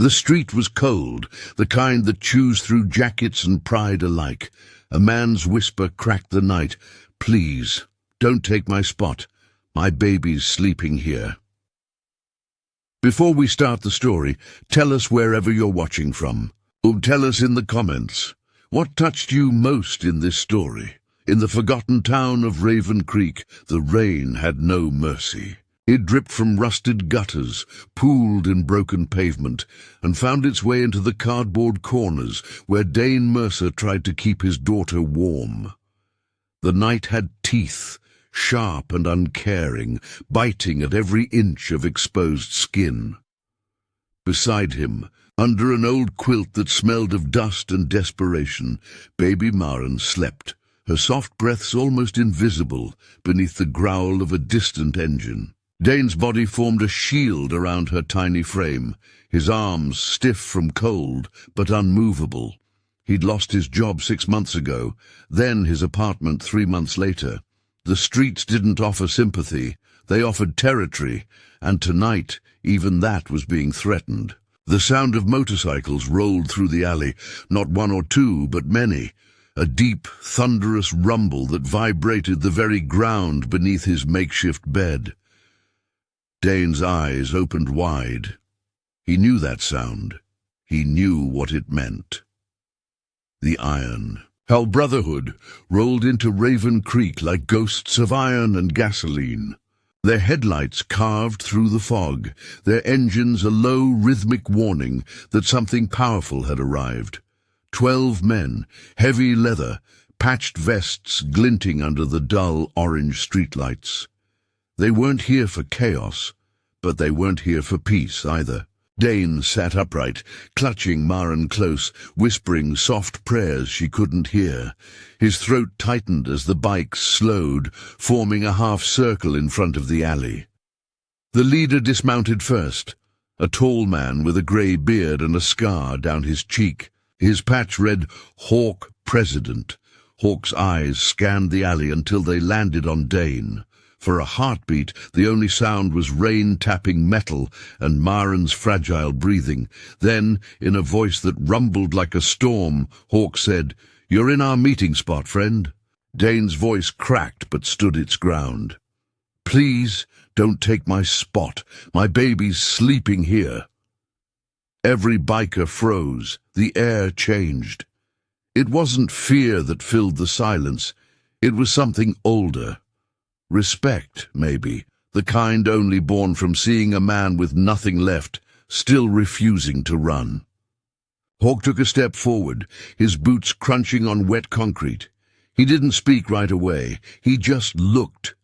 The street was cold, the kind that chews through jackets and pride alike. A man's whisper cracked the night. "Please, don't take my spot. My baby's sleeping here." Before we start the story, tell us wherever you're watching from. Or tell us in the comments. What touched you most in this story? In the forgotten town of Raven Creek, the rain had no mercy. It dripped from rusted gutters, pooled in broken pavement, and found its way into the cardboard corners where Dane Mercer tried to keep his daughter warm. The night had teeth, sharp and uncaring, biting at every inch of exposed skin. Beside him, under an old quilt that smelled of dust and desperation, baby Maren slept, her soft breaths almost invisible beneath the growl of a distant engine. Dane's body formed a shield around her tiny frame, his arms stiff from cold but unmovable. He'd lost his job 6 months ago, then his apartment 3 months later. The streets didn't offer sympathy, they offered territory, and tonight even that was being threatened. The sound of motorcycles rolled through the alley, not one or two, but many, a deep, thunderous rumble that vibrated the very ground beneath his makeshift bed. Dane's eyes opened wide. He knew that sound. He knew what it meant. The iron. How brotherhood rolled into Raven Creek like ghosts of iron and gasoline. Their headlights carved through the fog, their engines a low, rhythmic warning that something powerful had arrived. 12 men, heavy leather, patched vests glinting under the dull orange streetlights. They weren't here for chaos, but they weren't here for peace either. Dane sat upright, clutching Maren close, whispering soft prayers she couldn't hear. His throat tightened as the bike slowed, forming a half-circle in front of the alley. The leader dismounted first, a tall man with a grey beard and a scar down his cheek. His patch read, "Hawk President." Hawk's eyes scanned the alley until they landed on Dane. For a heartbeat, the only sound was rain tapping metal and Maren's fragile breathing. Then, in a voice that rumbled like a storm, Hawk said, "You're in our meeting spot, friend." Dane's voice cracked but stood its ground. "Please, don't take my spot. My baby's sleeping here." Every biker froze. The air changed. It wasn't fear that filled the silence. It was something older. Respect, maybe, the kind only born from seeing a man with nothing left, still refusing to run. Hawk took a step forward, his boots crunching on wet concrete. He didn't speak right away, he just looked.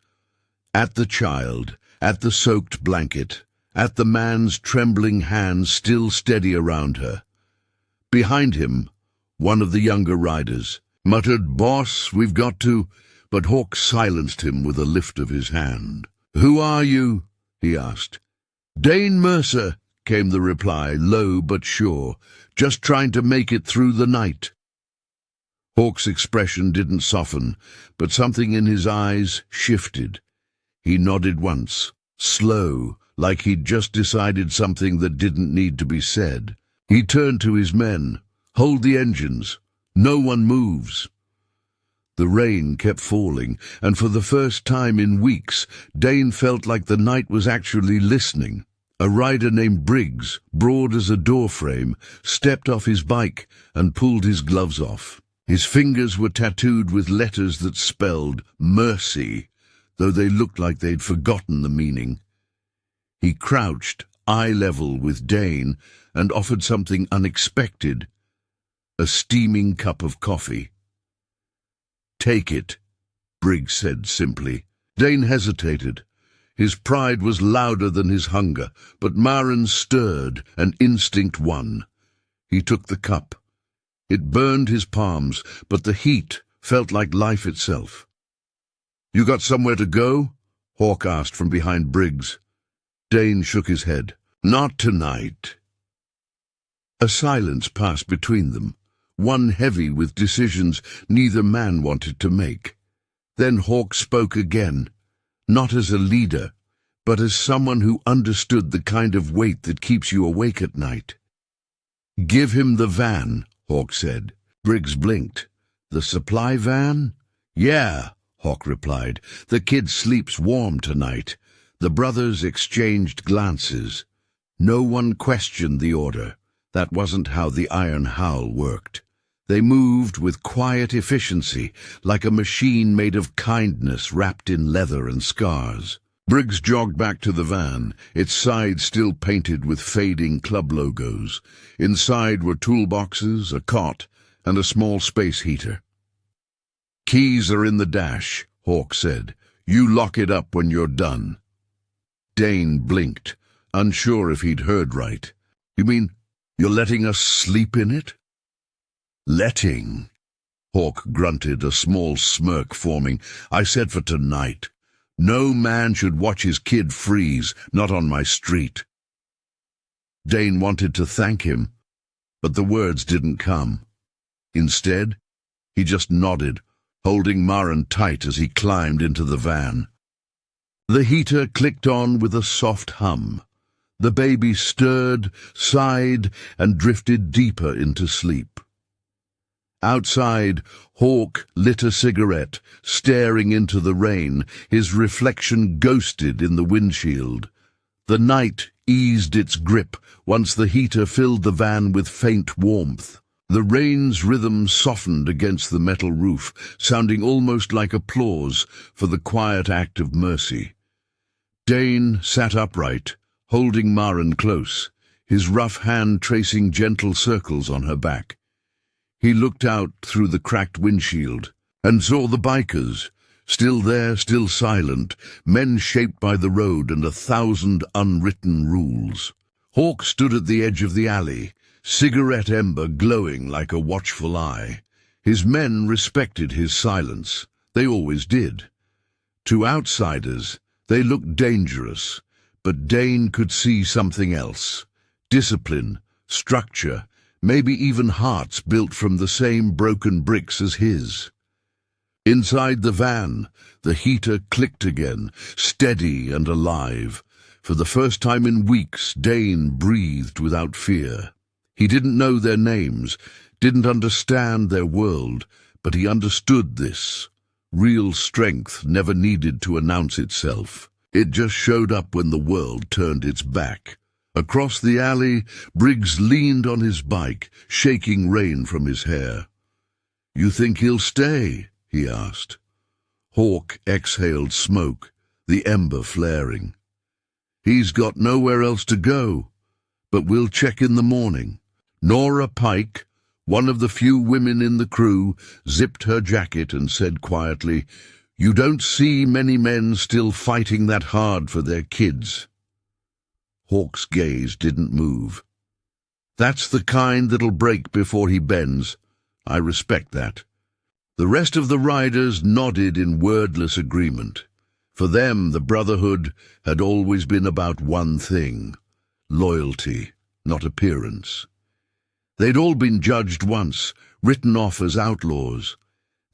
At the child, at the soaked blanket, at the man's trembling hands still steady around her. Behind him, one of the younger riders muttered, "Boss, we've got to—" But Hawk silenced him with a lift of his hand. "Who are you?" he asked. "Dane Mercer," came the reply, low but sure, "just trying to make it through the night." Hawk's expression didn't soften, but something in his eyes shifted. He nodded once, slow, like he'd just decided something that didn't need to be said. He turned to his men. "Hold the engines. No one moves." The rain kept falling, and for the first time in weeks, Dane felt like the night was actually listening. A rider named Briggs, broad as a doorframe, stepped off his bike and pulled his gloves off. His fingers were tattooed with letters that spelled mercy, though they looked like they'd forgotten the meaning. He crouched, eye level with Dane, and offered something unexpected, a steaming cup of coffee. "Take it," Briggs said simply. Dane hesitated. His pride was louder than his hunger, but Maren stirred, and instinct won. He took the cup. It burned his palms, but the heat felt like life itself. "You got somewhere to go?" Hawk asked from behind Briggs. Dane shook his head. "Not tonight." A silence passed between them, one heavy with decisions neither man wanted to make. Then Hawk spoke again, not as a leader, but as someone who understood the kind of weight that keeps you awake at night. "Give him the van," Hawk said. Briggs blinked. "The supply van?" "Yeah," Hawk replied. "The kid sleeps warm tonight." The brothers exchanged glances. No one questioned the order. That wasn't how the iron howl worked. They moved with quiet efficiency, like a machine made of kindness wrapped in leather and scars. Briggs jogged back to the van, its sides still painted with fading club logos. Inside were toolboxes, a cot, and a small space heater. "Keys are in the dash," Hawk said. "You lock it up when you're done." Dane blinked, unsure if he'd heard right. "You mean you're letting us sleep in it?" "Letting," Hawk grunted, a small smirk forming. "I said for tonight. No man should watch his kid freeze, not on my street." Dane wanted to thank him, but the words didn't come. Instead, he just nodded, holding Maren tight as he climbed into the van. The heater clicked on with a soft hum. The baby stirred, sighed, and drifted deeper into sleep. Outside, Hawk lit a cigarette, staring into the rain, his reflection ghosted in the windshield. The night eased its grip once the heater filled the van with faint warmth. The rain's rhythm softened against the metal roof, sounding almost like applause for the quiet act of mercy. Dane sat upright, holding Maren close, his rough hand tracing gentle circles on her back. He looked out through the cracked windshield and saw the bikers, still there, still silent, men shaped by the road and 1,000 unwritten rules. Hawk stood at the edge of the alley, cigarette ember glowing like a watchful eye. His men respected his silence. They always did. To outsiders, they looked dangerous, but Dane could see something else. Discipline, structure, maybe even hearts built from the same broken bricks as his. Inside the van, the heater clicked again, steady and alive. For the first time in weeks, Dane breathed without fear. He didn't know their names, didn't understand their world, but he understood this. Real strength never needed to announce itself. It just showed up when the world turned its back. Across the alley, Briggs leaned on his bike, shaking rain from his hair. "You think he'll stay?" he asked. Hawk exhaled smoke, the ember flaring. "He's got nowhere else to go, but we'll check in the morning." Nora Pike, one of the few women in the crew, zipped her jacket and said quietly, "You don't see many men still fighting that hard for their kids." Hawk's gaze didn't move. "That's the kind that'll break before he bends. I respect that." The rest of the riders nodded in wordless agreement. For them, the brotherhood had always been about one thing: loyalty, not appearance. They'd all been judged once, written off as outlaws.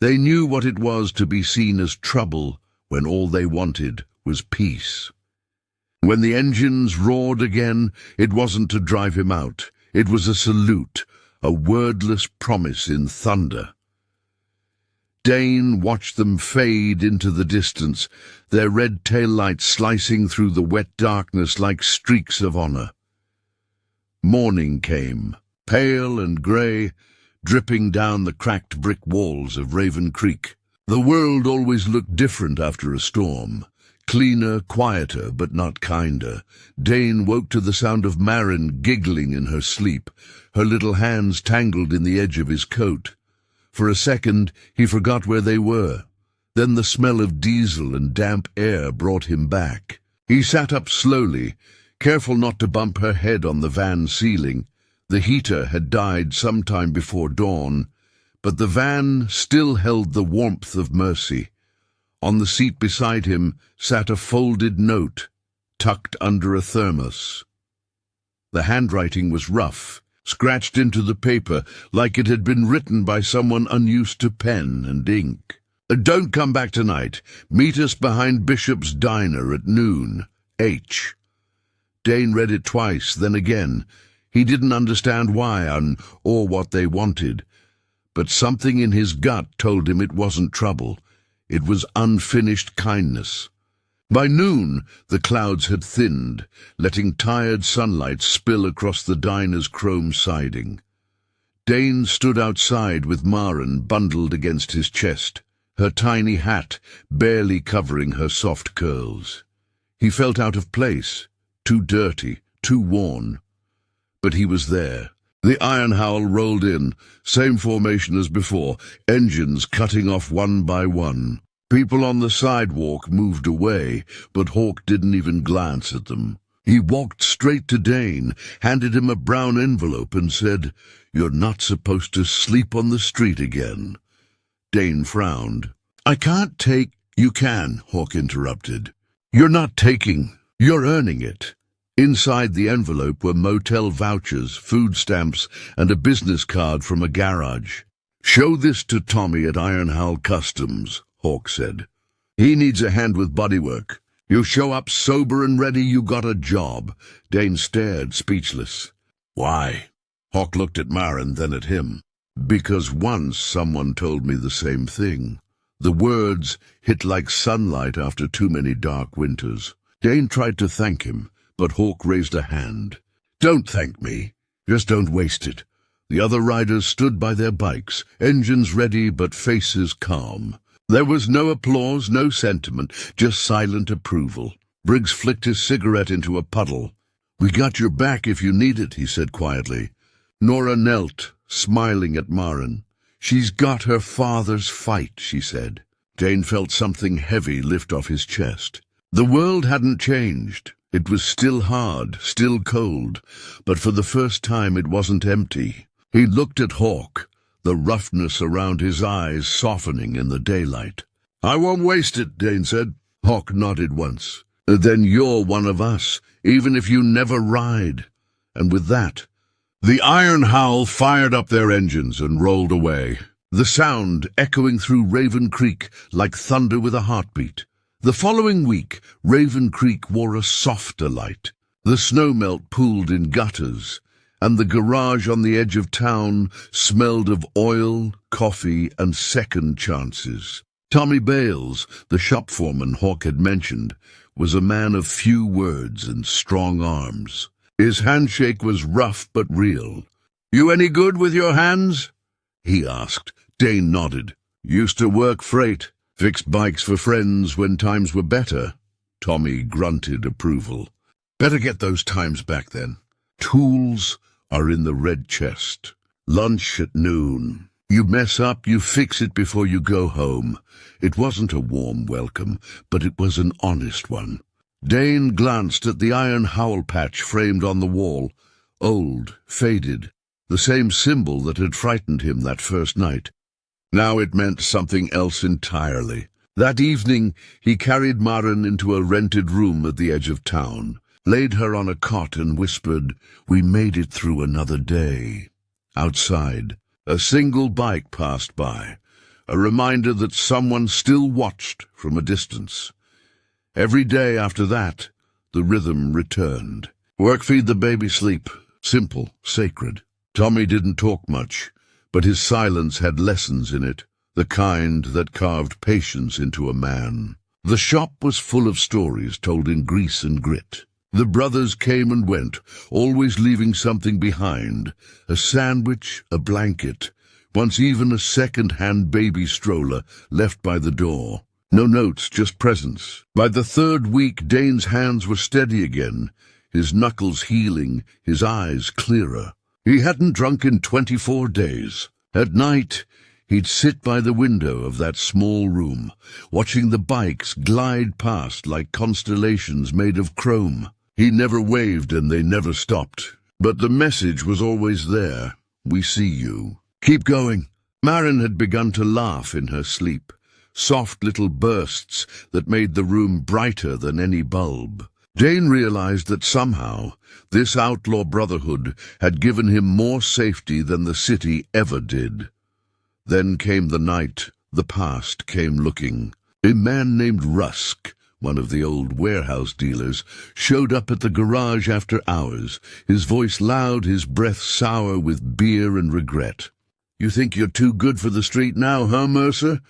They knew what it was to be seen as trouble when all they wanted was peace. When the engines roared again, it wasn't to drive him out. It was a salute, a wordless promise in thunder. Dane watched them fade into the distance, their red taillights slicing through the wet darkness like streaks of honor. Morning came, pale and grey, dripping down the cracked brick walls of Raven Creek. The world always looked different after a storm. Cleaner, quieter, but not kinder. Dane woke to the sound of Maren giggling in her sleep, her little hands tangled in the edge of his coat. For a second, he forgot where they were. Then the smell of diesel and damp air brought him back. He sat up slowly, careful not to bump her head on the van ceiling. The heater had died sometime before dawn, but the van still held the warmth of mercy. On the seat beside him sat a folded note, tucked under a thermos. The handwriting was rough, scratched into the paper like it had been written by someone unused to pen and ink. "Don't come back tonight. Meet us behind Bishop's Diner at noon. H." Dane read it twice, then again. He didn't understand why or what they wanted, but something in his gut told him it wasn't trouble. It was unfinished kindness. By noon, the clouds had thinned, letting tired sunlight spill across the diner's chrome siding. Dane stood outside with Maren bundled against his chest, her tiny hat barely covering her soft curls. He felt out of place, too dirty, too worn. But he was there. The iron howl rolled in, same formation as before, engines cutting off one by one. People on the sidewalk moved away, but Hawk didn't even glance at them. He walked straight to Dane, handed him a brown envelope and said, "You're not supposed to sleep on the street again." Dane frowned. "I can't take—" "You can," Hawk interrupted. "You're not taking, you're earning it." Inside the envelope were motel vouchers, food stamps, and a business card from a garage. "Show this to Tommy at Iron Howl Customs," Hawk said. "He needs a hand with bodywork. You show up sober and ready, you got a job." Dane stared, speechless. "Why?" Hawk looked at Maren, then at him. "Because once someone told me the same thing." The words hit like sunlight after too many dark winters. Dane tried to thank him, but Hawk raised a hand. "Don't thank me. Just don't waste it." The other riders stood by their bikes, engines ready but faces calm. There was no applause, no sentiment, just silent approval. Briggs flicked his cigarette into a puddle. "We got your back if you need it," he said quietly. Nora knelt, smiling at Maren. "She's got her father's fight," she said. Dane felt something heavy lift off his chest. The world hadn't changed. It was still hard, still cold, but for the first time it wasn't empty. He looked at Hawk, the roughness around his eyes softening in the daylight. "I won't waste it," Dane said. Hawk nodded once. "Then you're one of us, even if you never ride." And with that, the Iron Howl fired up their engines and rolled away, the sound echoing through Raven Creek like thunder with a heartbeat. The following week, Raven Creek wore a softer light. The snowmelt pooled in gutters, and the garage on the edge of town smelled of oil, coffee, and second chances. Tommy Bales, the shop foreman Hawk had mentioned, was a man of few words and strong arms. His handshake was rough but real. "You any good with your hands?" he asked. Dane nodded. "Used to work freight. Fixed bikes for friends when times were better." Tommy grunted approval. "Better get those times back then. Tools are in the red chest. Lunch at noon. You mess up, you fix it before you go home." It wasn't a warm welcome, but it was an honest one. Dane glanced at the iron howl patch framed on the wall. Old, faded, the same symbol that had frightened him that first night. Now it meant something else entirely. That evening he carried Maren into a rented room at the edge of town, laid her on a cot and whispered, "We made it through another day." Outside, a single bike passed by, a reminder that someone still watched from a distance. Every day after that, the rhythm returned. Work, feed the baby, sleep. Simple, sacred. Tommy didn't talk much, but his silence had lessons in it, the kind that carved patience into a man. The shop was full of stories told in grease and grit. The brothers came and went, always leaving something behind, a sandwich, a blanket, once even a second-hand baby stroller left by the door. No notes, just presence. By the third week, Dane's hands were steady again, his knuckles healing, his eyes clearer. He hadn't drunk in 24 days. At night, he'd sit by the window of that small room, watching the bikes glide past like constellations made of chrome. He never waved and they never stopped. But the message was always there. "We see you. Keep going." Maren had begun to laugh in her sleep, soft little bursts that made the room brighter than any bulb. Dane realized that somehow this outlaw brotherhood had given him more safety than the city ever did. Then came the night, the past came looking. A man named Rusk one of the old warehouse dealers, showed up at the garage after hours, his voice loud, his breath sour with beer and regret. "You think you're too good for the street now, huh, Mercer?"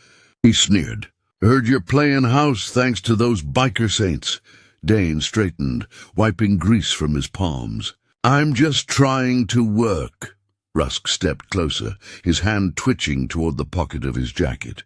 he sneered. "Heard you're playing house thanks to those biker saints." Dane straightened, wiping grease from his palms. "I'm just trying to work." Rusk stepped closer, his hand twitching toward the pocket of his jacket.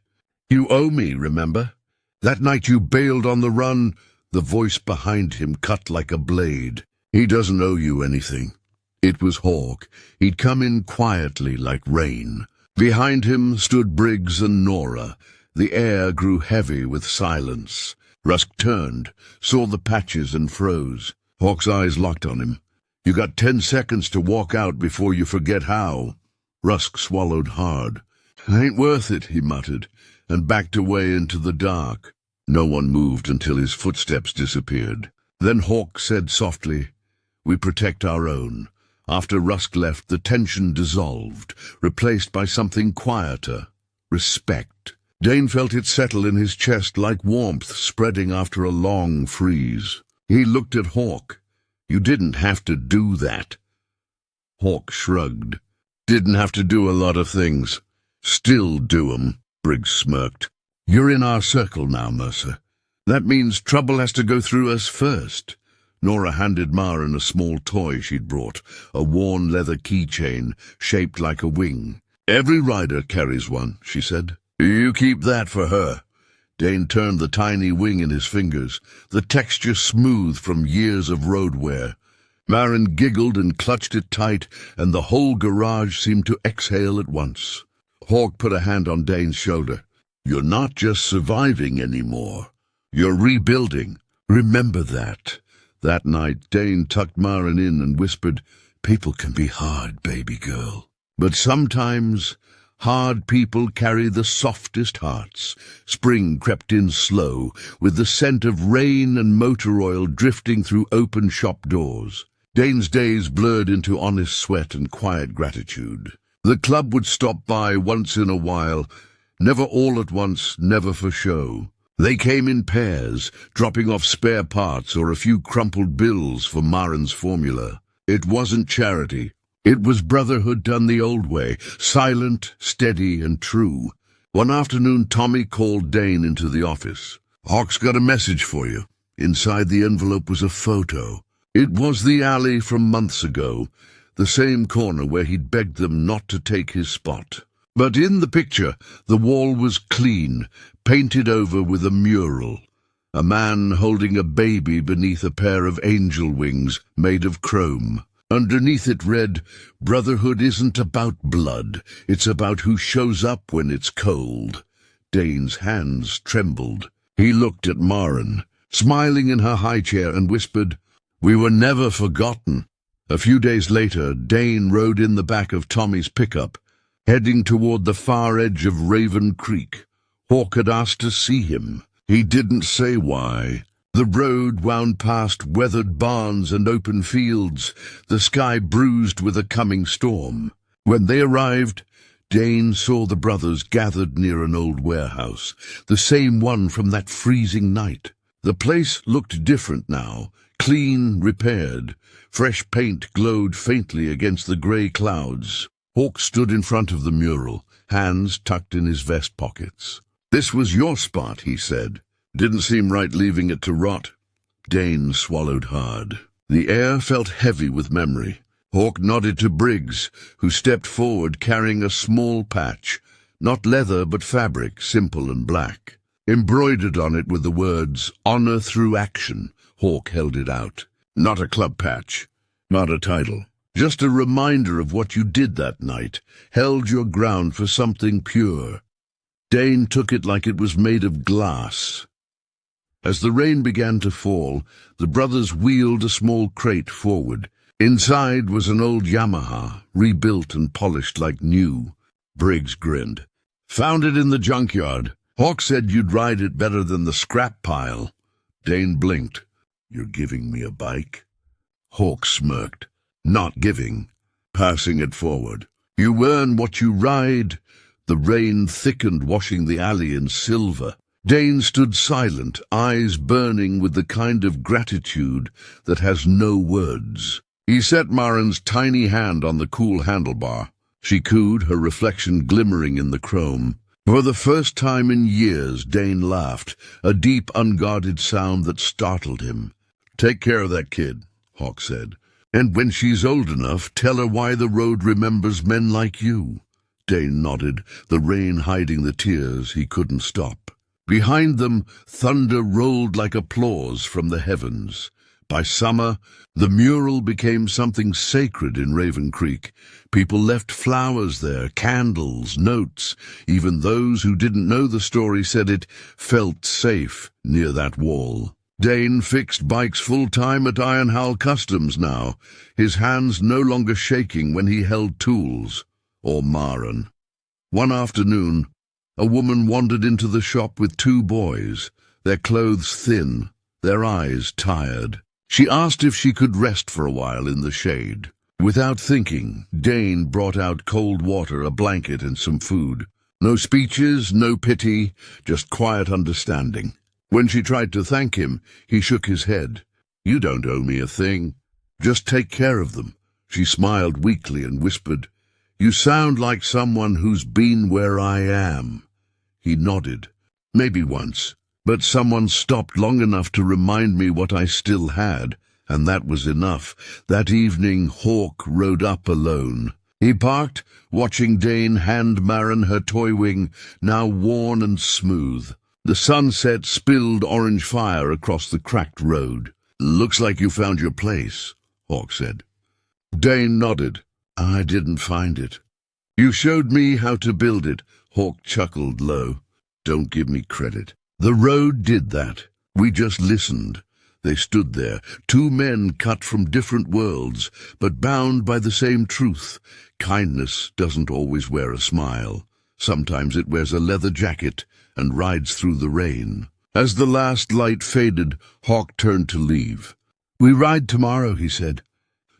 "You owe me, remember? That night you bailed on the run." The voice behind him cut like a blade. "He doesn't owe you anything." It was Hawk. He'd come in quietly like rain. Behind him stood Briggs and Nora. The air grew heavy with silence. Rusk turned, saw the patches and froze. Hawk's eyes locked on him. "You got 10 seconds to walk out before you forget how." Rusk swallowed hard. "Ain't worth it," he muttered, and backed away into the dark. No one moved until his footsteps disappeared. Then Hawk said softly, "We protect our own." After Rusk left, the tension dissolved, replaced by something quieter. Respect. Dane felt it settle in his chest like warmth spreading after a long freeze. He looked at Hawk. "You didn't have to do that." Hawk shrugged. "Didn't have to do a lot of things. Still do 'em," Briggs smirked. "You're in our circle now, Mercer. That means trouble has to go through us first." Nora handed Maren a small toy she'd brought, a worn leather keychain shaped like a wing. "Every rider carries one," she said. "You keep that for her." Dane turned the tiny wing in his fingers, the texture smooth from years of road wear. Maren giggled and clutched it tight, and the whole garage seemed to exhale at once. Hawk put a hand on Dane's shoulder. "You're not just surviving anymore. You're rebuilding. Remember that." That night, Dane tucked Maren in and whispered, "People can be hard, baby girl. But sometimes hard people carry the softest hearts." Spring crept in slow, with the scent of rain and motor oil drifting through open shop doors. Dane's days blurred into honest sweat and quiet gratitude. The club would stop by once in a while, never all at once, never for show. They came in pairs, dropping off spare parts or a few crumpled bills for Maren's formula. It wasn't charity. It was brotherhood done the old way, silent, steady, and true. One afternoon, Tommy called Dane into the office. "Hawk's got a message for you." Inside the envelope was a photo. It was the alley from months ago, the same corner where he'd begged them not to take his spot. But in the picture, the wall was clean, painted over with a mural. A man holding a baby beneath a pair of angel wings made of chrome. Underneath it read, "Brotherhood isn't about blood, it's about who shows up when it's cold." Dane's hands trembled. He looked at Maren, smiling in her high chair, and whispered, "We were never forgotten." A few days later, Dane rode in the back of Tommy's pickup, heading toward the far edge of Raven Creek. Hawk had asked to see him. He didn't say why. The road wound past weathered barns and open fields, the sky bruised with a coming storm. When they arrived, Dane saw the brothers gathered near an old warehouse, the same one from that freezing night. The place looked different now, clean, repaired. Fresh paint glowed faintly against the grey clouds. Hawk stood in front of the mural, hands tucked in his vest pockets. "This was your spot," he said. "Didn't seem right leaving it to rot." Dane swallowed hard. The air felt heavy with memory. Hawk nodded to Briggs, who stepped forward carrying a small patch, not leather but fabric, simple and black. Embroidered on it were the words, "Honor through action." Hawk held it out. "Not a club patch, not a title. Just a reminder of what you did that night, held your ground for something pure." Dane took it like it was made of glass. As the rain began to fall, the brothers wheeled a small crate forward. Inside was an old Yamaha, rebuilt and polished like new. Briggs grinned. "Found it in the junkyard. Hawk said you'd ride it better than the scrap pile." Dane blinked. "You're giving me a bike?" Hawk smirked. "Not giving, passing it forward. You earn what you ride." The rain thickened, washing the alley in silver. Dane stood silent, eyes burning with the kind of gratitude that has no words. He set Maren's tiny hand on the cool handlebar. She cooed, her reflection glimmering in the chrome. For the first time in years, Dane laughed, a deep, unguarded sound that startled him. "Take care of that kid," Hawk said. "And when she's old enough, tell her why the road remembers men like you." Dane nodded, the rain hiding the tears he couldn't stop. Behind them, thunder rolled like applause from the heavens. By summer, the mural became something sacred in Raven Creek. People left flowers there, candles, notes. Even those who didn't know the story said it felt safe near that wall. Dane fixed bikes full-time at Iron Howell Customs now, his hands no longer shaking when he held tools. Or Maren. One afternoon, a woman wandered into the shop with 2 boys, their clothes thin, their eyes tired. She asked if she could rest for a while in the shade. Without thinking, Dane brought out cold water, a blanket, and some food. No speeches, no pity, just quiet understanding. When she tried to thank him, he shook his head. "You don't owe me a thing. Just take care of them." She smiled weakly and whispered, "You sound like someone who's been where I am." He nodded. "Maybe once. But someone stopped long enough to remind me what I still had, and that was enough." That evening, Hawk rode up alone. He parked, watching Dane hand Maren her toy wing, now worn and smooth. The sunset spilled orange fire across the cracked road. "Looks like you found your place," Hawk said. Dane nodded. "I didn't find it." "You showed me how to build it," Hawk chuckled low. "Don't give me credit. The road did that. We just listened." They stood there, 2 men cut from different worlds, but bound by the same truth. Kindness doesn't always wear a smile. Sometimes it wears a leather jacket and rides through the rain. As the last light faded, Hawk turned to leave. "We ride tomorrow," he said.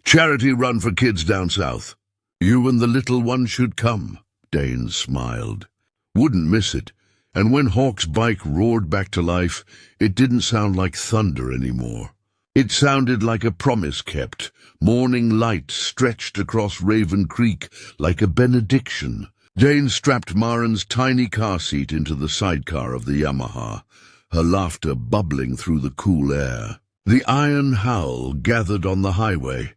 "Charity run for kids down south. You and the little one should come." Dane smiled. "Wouldn't miss it." And when Hawk's bike roared back to life, it didn't sound like thunder anymore. It sounded like a promise kept. Morning light stretched across Raven Creek like a benediction. Dane strapped Maren's tiny car seat into the sidecar of the Yamaha, her laughter bubbling through the cool air. The Iron Howell gathered on the highway,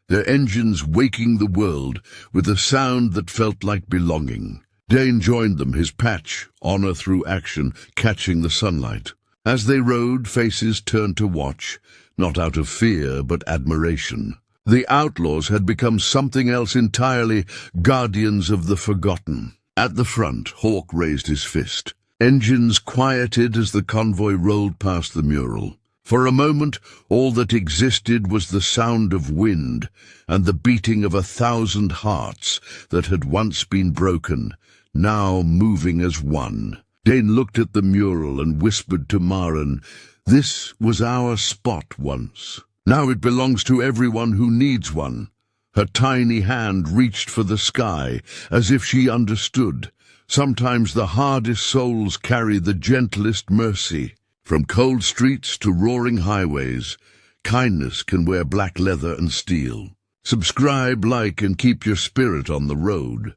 their engines waking the world with a sound that felt like belonging. Dane joined them, his patch, honor through action, catching the sunlight. As they rode, faces turned to watch, not out of fear but admiration. The outlaws had become something else entirely, guardians of the forgotten. At the front, Hawk raised his fist. Engines quieted as the convoy rolled past the mural. For a moment, all that existed was the sound of wind and the beating of 1,000 hearts that had once been broken, now moving as one. Dane looked at the mural and whispered to Maren, "This was our spot once. Now it belongs to everyone who needs one." Her tiny hand reached for the sky, as if she understood. Sometimes the hardest souls carry the gentlest mercy. From cold streets to roaring highways, kindness can wear black leather and steel. Subscribe, like, and keep your spirit on the road.